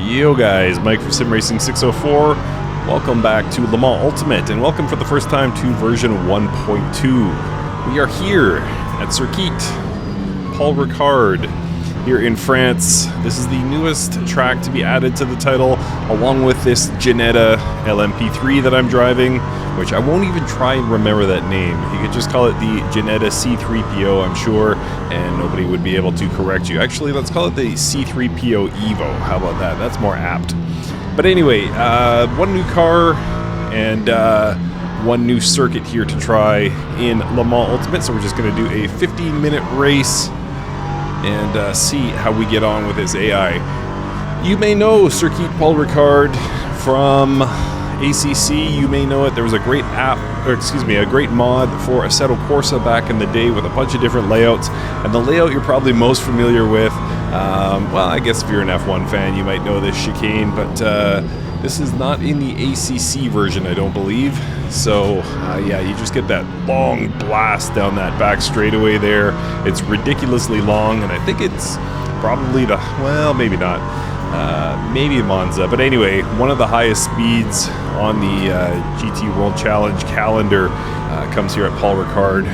Yo guys, Mike from Sim Racing 604. Welcome back to Le Mans Ultimate, and welcome for the first time to version 1.2. We are here at Circuit Paul Ricard here in France. This is the newest track to be added to the title, along with this Ginetta LMP3 that I'm driving, which I won't even try and remember that name. You could just call it the Ginetta C3PO, I'm sure, and nobody would be able to correct you. Actually, let's call it the C3PO Evo. How about that? That's more apt. But anyway, one new car and one new circuit here to try in Le Mans Ultimate. So we're just going to do a 15-minute race and see how we get on with this AI. You may know Circuit Paul Ricard from ACC. You may know it. There was a great a great mod for Assetto Corsa back in the day with a bunch of different layouts. And the layout you're probably most familiar with, well, I guess if you're an F1 fan, you might know this chicane, but this is not in the ACC version, I don't believe. So, yeah, you just get that long blast down that back straightaway there. It's ridiculously long, and I think it's probably the, well, maybe not. Maybe Monza, but anyway, one of the highest speeds on the GT World Challenge calendar comes here at Paul Ricard.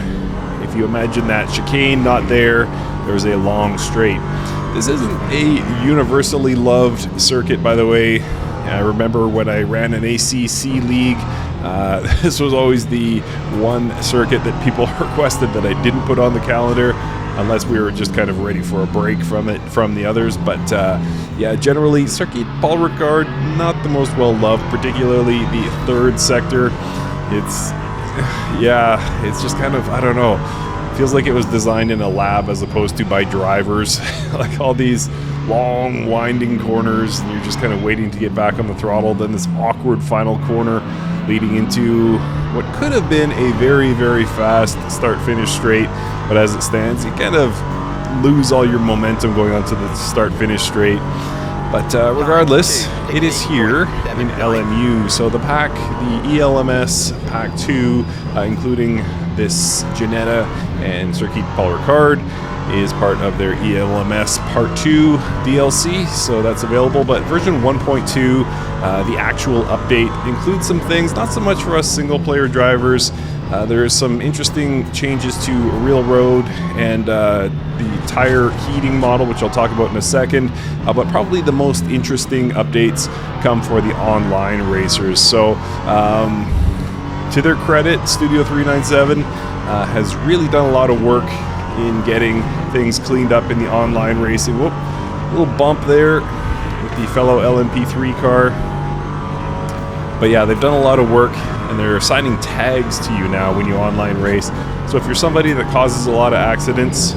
If you imagine that chicane not there, there's a long straight. This isn't a universally loved circuit, by the way. I remember when I ran an ACC league, this was always the one circuit that people requested that I didn't put on the calendar, unless we were just kind of ready for a break from the others. But yeah, generally, Circuit Paul Ricard, not the most well-loved, particularly the third sector. It's just kind of, I don't know, feels like it was designed in a lab as opposed to by drivers. Like all these long winding corners, and you're just kind of waiting to get back on the throttle, then this awkward final corner leading into what could have been a very, very fast start-finish straight, but as it stands, you kind of lose all your momentum going on to the start-finish straight. But regardless, it is here in LMU. So the pack, the ELMS Pack 2, including this Ginetta and Circuit Paul Ricard, is part of their ELMS Part 2 DLC, so that's available. But version 1.2, the actual update, includes some things, not so much for us single-player drivers. There is some interesting changes to real road and the tire heating model, which I'll talk about in a second. But probably the most interesting updates come for the online racers. So, to their credit, Studio 397 has really done a lot of work in getting things cleaned up in the online racing. Whoop, little bump there with the fellow LMP3 car. But yeah, they've done a lot of work, and they're assigning tags to you now when you online race. So if you're somebody that causes a lot of accidents,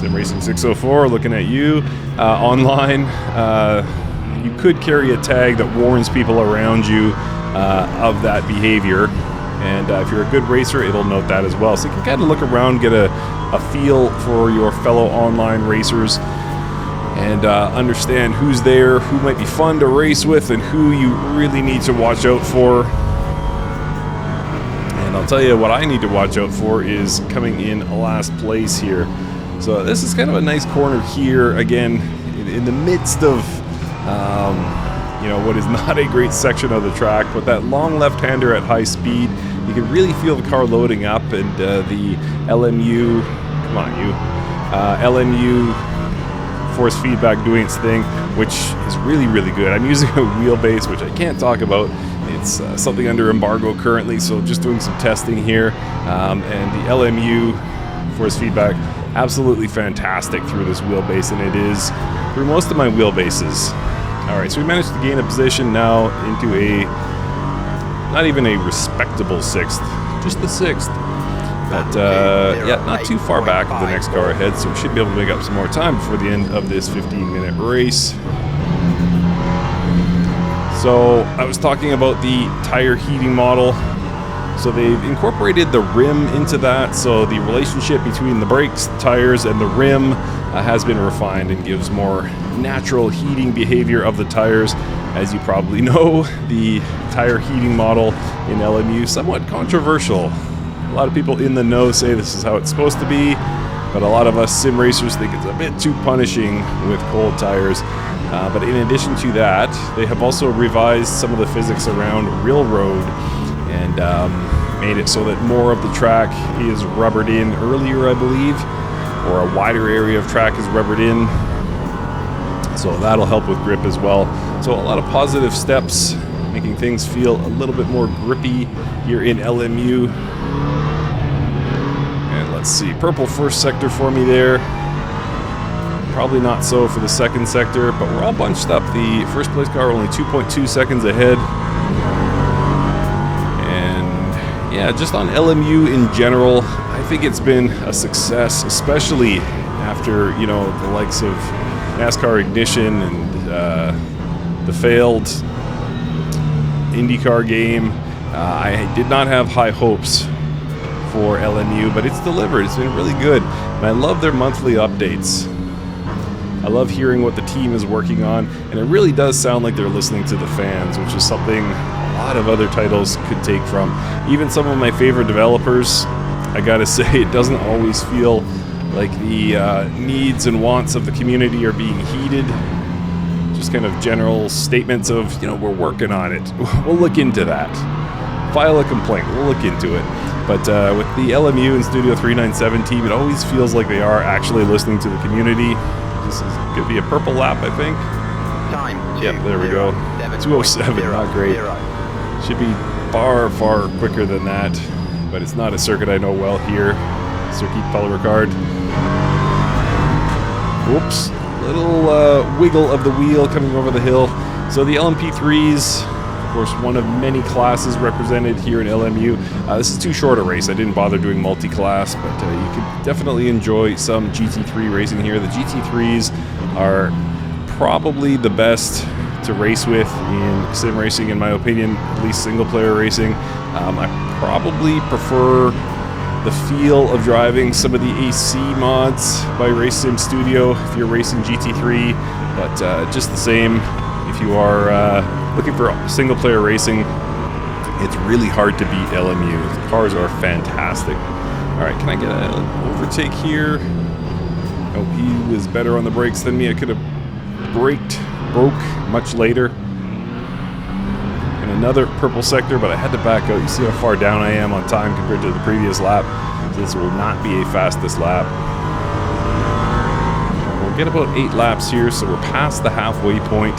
Sim Racing 604 looking at you online, you could carry a tag that warns people around you of that behavior. And if you're a good racer, it'll note that as well. So you can kind of look around, get a feel for your fellow online racers, and understand who's there, who might be fun to race with, and who you really need to watch out for. And I'll tell you what I need to watch out for is coming in last place here. So this is kind of a nice corner here, again, in the midst of you know, what is not a great section of the track, but that long left-hander at high speed, you can really feel the car loading up, and the LMU, come on you, LMU force feedback doing its thing, which is really, really good. I'm using a wheelbase, which I can't talk about. It's something under embargo currently, so just doing some testing here. And the LMU force feedback, absolutely fantastic through this wheelbase, and it is through most of my wheelbases. All right, so we managed to gain a position now into a, not even a respectable sixth, just the sixth. But yeah, not too far back of the next car ahead, so we should be able to make up some more time before the end of this 15-minute race. So I was talking about the tire heating model. So they've incorporated the rim into that, so the relationship between the brakes, the tires, and the rim has been refined and gives more natural heating behavior of the tires. As you probably know, the tire heating model in LMU, somewhat controversial. A lot of people in the know say this is how it's supposed to be. but a lot of us sim racers think it's a bit too punishing with cold tires. But in addition to that, they have also revised some of the physics around real road and made it so that more of the track is rubbered in earlier, I believe, or a wider area of track is rubbered in. So that'll help with grip as well. So a lot of positive steps, making things feel a little bit more grippy here in LMU. And let's see, purple first sector for me there. Probably not so for the second sector, but we're all bunched up. The first place car only 2.2 seconds ahead. And yeah, just on LMU in general, I think it's been a success, especially after, you know, the likes of NASCAR Ignition and the failed IndyCar game. I did not have high hopes for LMU, but it's delivered. It's been really good. And I love their monthly updates. I love hearing what the team is working on, and it really does sound like they're listening to the fans, which is something a lot of other titles could take from. Even some of my favorite developers, I gotta say, it doesn't always feel like the needs and wants of the community are being heeded. Just kind of general statements of, you know, we're working on it. We'll look into that. File a complaint. We'll look into it. But with the LMU and Studio 397 team, it always feels like they are actually listening to the community. This is going to be a purple lap, I think. Time. Yep, there we go. 207, not great. Should be far, far quicker than that. But it's not a circuit I know well here. Circuit Paul Ricard. Whoops. Little wiggle of the wheel coming over the hill. So the LMP3s, of course, one of many classes represented here in LMU. This is too short a race. I didn't bother doing multi-class, but you can definitely enjoy some GT3 racing here. The GT3s are probably the best to race with in sim racing, in my opinion, at least single-player racing. I probably prefer the feel of driving some of the AC mods by Race Sim Studio if you're racing GT3, but just the same, if you are looking for single player racing, it's really hard to beat LMU. The cars are fantastic. Alright, can I get an overtake here? Oh, he was better on the brakes than me. I could have broke much later. And another purple sector, but I had to back out. You see how far down I am on time compared to the previous lap. So this will not be a fastest lap. We'll get about 8 laps here, so we're past the halfway point.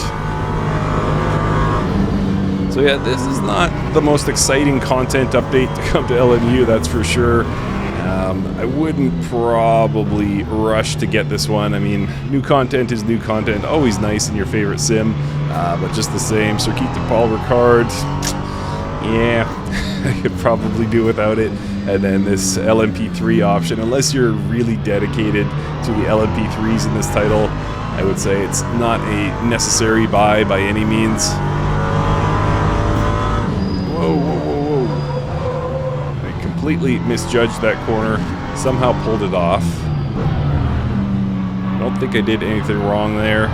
So yeah, this is not the most exciting content update to come to LMU, that's for sure. I wouldn't probably rush to get this one. I mean, new content is new content, always nice in your favorite sim, but just the same. Circuit Paul Ricard, yeah, I could probably do without it. And then this LMP3 option, unless you're really dedicated to the LMP3s in this title, I would say it's not a necessary buy by any means. Whoa, whoa, whoa, whoa. I completely misjudged that corner, somehow pulled it off. I don't think I did anything wrong there.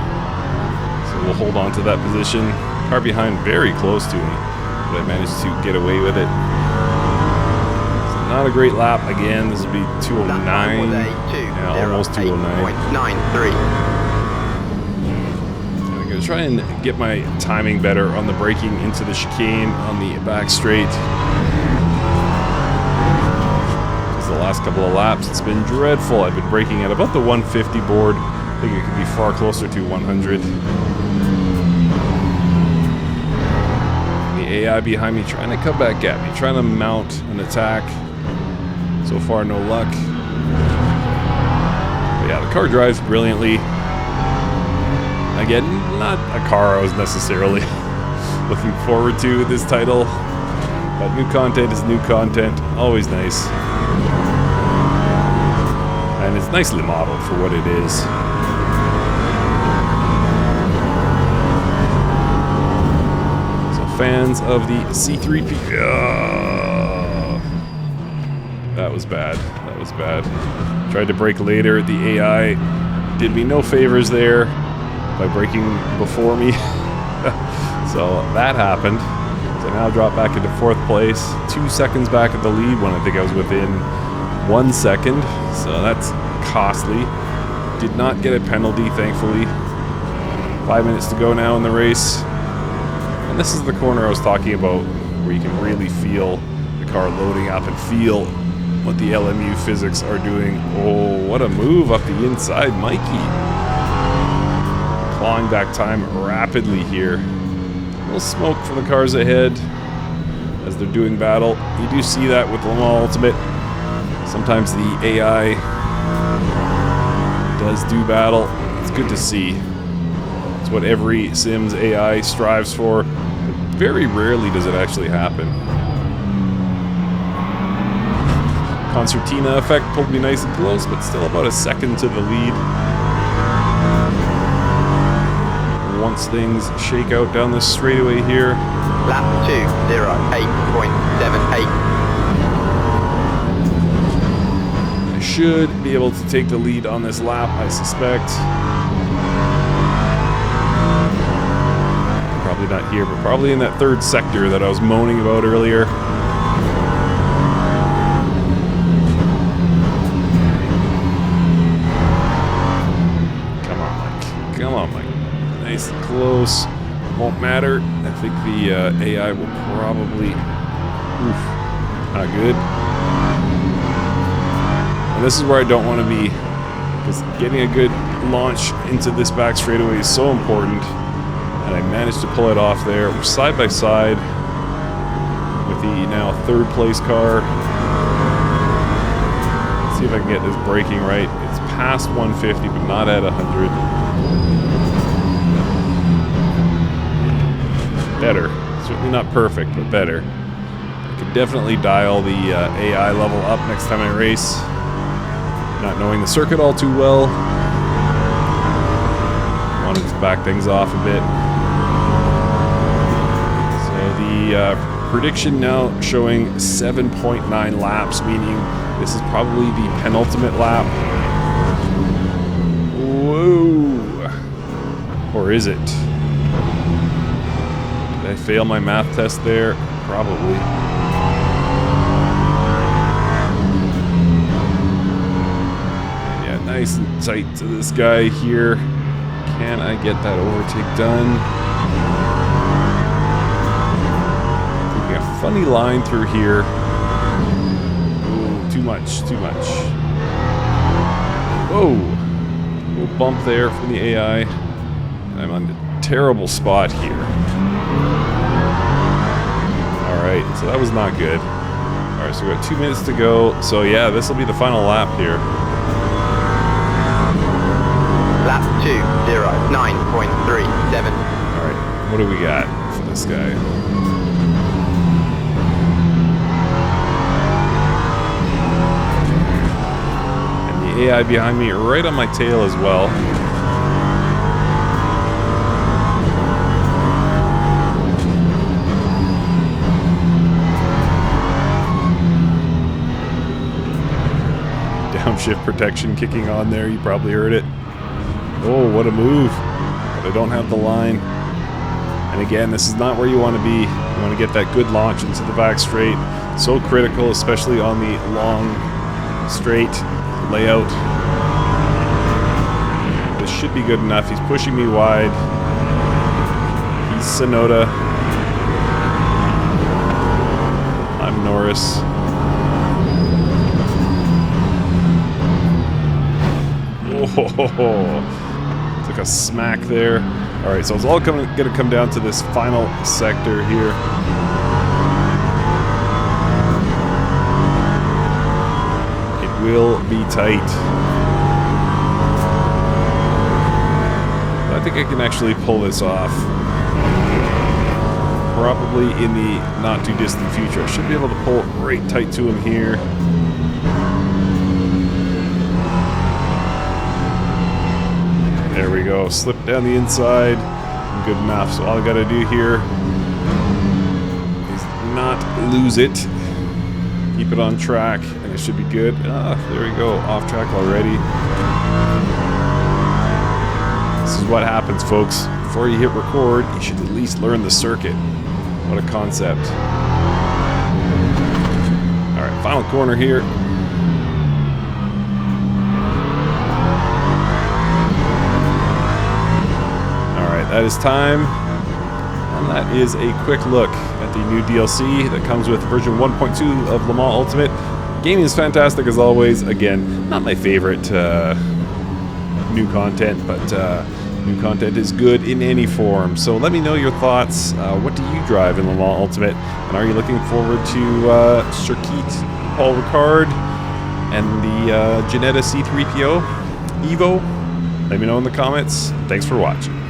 So we'll hold on to that position. Car behind very close to me, but I managed to get away with it. So not a great lap again. This will be 209. Yeah, almost 209. Try and get my timing better on the braking into the chicane on the back straight. Because the last couple of laps, it's been dreadful. I've been braking at about the 150 board. I think it could be far closer to 100. The AI behind me trying to come back at me, trying to mount an attack. So far, no luck. But yeah, the car drives brilliantly. Again, not a car I was necessarily looking forward to this title, but new content is new content, always nice. And it's nicely modeled for what it is. So fans of the C3P... that was bad, that was bad. Tried to brake later, the AI did me no favors there by braking before me. So that happened. So now I drop back into 4th place, 2 seconds back of the lead when I think I was within 1 second. So that's costly. Did not get a penalty, thankfully. 5 minutes to go now in the race. And this is the corner I was talking about, where you can really feel the car loading up and feel what the LMU physics are doing. Oh, what a move up the inside, Mikey. Clawing back time rapidly here. A little smoke from the cars ahead as they're doing battle. You do see that with Le Mans Ultimate. Sometimes the AI does do battle. It's good to see. It's what every Sims AI strives for. But very rarely does it actually happen. Concertina effect pulled me nice and close, but still about a second to the lead. Once things shake out down this straightaway here. Lap 2:08.78. I should be able to take the lead on this lap, I suspect. Probably not here, but probably in that third sector that I was moaning about earlier. Come on, Mike. Come on, Mike. Nice and close. Won't matter. I think the AI will probably... Oof. Not good. And this is where I don't want to be, because getting a good launch into this back straightaway is so important. And I managed to pull it off there. We're side by side with the now third place car. Let's see if I can get this braking right. It's past 150, but not at 100. Better. Certainly not perfect, but better. I could definitely dial the AI level up next time I race. Not knowing the circuit all too well. Wanted to back things off a bit. So the prediction now showing 7.9 laps, meaning this is probably the penultimate lap. Whoa. Or is it? Did I fail my math test there? Probably. Yeah, nice and tight to this guy here. Can I get that overtake done? Taking a funny line through here. Ooh, too much, too much. Whoa! A little bump there from the AI. I'm on a terrible spot here. Alright, so that was not good. Alright, so we got 2 minutes to go. So yeah, this will be the final lap here. Lap 2:09.37. Alright, what do we got for this guy? And the AI behind me right on my tail as well. Downshift protection kicking on there, you probably heard it. Oh, what a move. But I don't have the line. And again, this is not where you want to be. You want to get that good launch into the back straight. So critical, especially on the long straight layout. This should be good enough. He's pushing me wide. He's Sonoda. I'm Norris. Oh, took a smack there. All right, so it's all going to come down to this final sector here. It will be tight. But I think I can actually pull this off. Probably in the not too distant future. I should be able to pull right tight to him here. There we go, slip down the inside, good enough. So all I gotta do here is not lose it, keep it on track, and it should be good. Ah, there we go, off track already. This is what happens, folks. Before you hit record, you should at least learn the circuit. What a concept. All right, final corner here. that is time. And that is a quick look at the new DLC that comes with version 1.2 of Le Mans Ultimate. Gaming is fantastic as always. Again, not my favorite new content, but new content is good in any form. So let me know your thoughts. What do you drive in Le Mans Ultimate? And are you looking forward to Circuit Paul Ricard and the Ginetta C3PO Evo? Let me know in the comments. Thanks for watching.